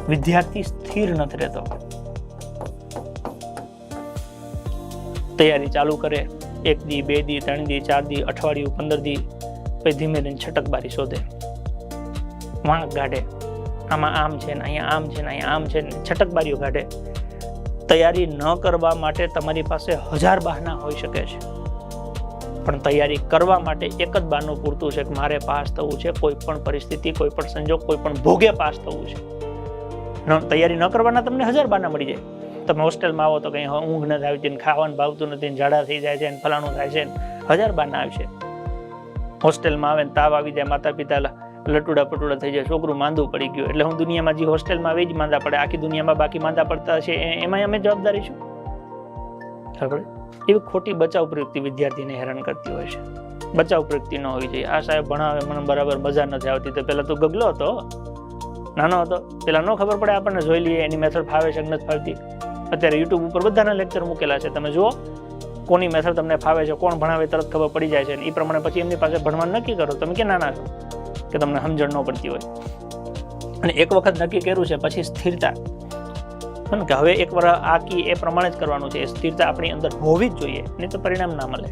વિદ્યાર્થી સ્થિર નથી રહેતો. તૈયારી ચાલુ કરે, 1 દી 2 દી 3 દી 4 દી અઠવાડિયું 15 દી, પછી ધીમે ધીમે છટકબારી શોધે, વાંક ગાઢે, આમાં આમ છે ને અહીંયા આમ છે ને અહીંયા આમ છે ને છટકબારીઓ કાઢે. તૈયારી ન કરવા માટે તમારી પાસે 1000 બહાના હોઈ શકે છે, પણ તૈયારી કરવા માટે એક જ બહાનું પૂરતું છે કે મારે પાસ થવું છે. કોઈ પણ પરિસ્થિતિ, કોઈ પણ સંજોગ, કોઈ પણ ભોગે પાસ થવું છે. તૈયારી ન કરવાના તમને 1000 બહાના મળી જાય. તમે હોસ્ટેલમાં આવો તો કંઈ ઊંઘ નથી આવતી ને ખાવાનું ભાવતું નથી ને ઝાડા થઈ જાય છે ને ફલાણું થાય છે ને 1000 બહાના આવશે. હોસ્ટેલમાં આવે ને તાવ આવી જાય, માતા પિતા લટુડા પટુડા થઈ જાય, છોકરું માંદું પડી ગયું એટલે હું દુનિયામાં જે હોસ્ટેલમાં આવે જ માંદા પડે, આખી દુનિયામાં બાકી માંદા પડતા છે એમાં અમે જવાબદારી છું. ખબર? એવી ખોટી બચાવ પ્રવૃત્તિ વિદ્યાર્થીને હેરાન કરતી હોય છે. બચાવ પ્રવૃત્તિ ન હોવી જોઈએ. આ સાહેબ ભણાવે મને બરાબર મજા નથી આવતી, તો પેલા તો ગગલો હતો, નાનો હતો, પેલા ન ખબર પડે આપણને, જોઈ લઈએ એની મેથડ ફાવે છે કે નથી ફાવતી. અત્યારે યુટ્યુબ ઉપર બધાના લેક્ચર મૂકેલા છે, તમે જુઓ કોની મેથડ તમને ફાવે છે, કોણ ભણાવે તરત ખબર પડી જાય છે. એ પ્રમાણે પછી એમની પાસે ભણવાનું નક્કી કરો. તમે કે નાના છો કે તમને સમજણ ન પડતી હોય, અને એક વખત નક્કી કર્યું છે પછી સ્થિરતા, કે હવે એક વાર આ કી એ પ્રમાણે જ કરવાનું છે, એ સ્થિરતા આપણી અંદર હોવી જ જોઈએ, નહીં તો પરિણામ ના મળે.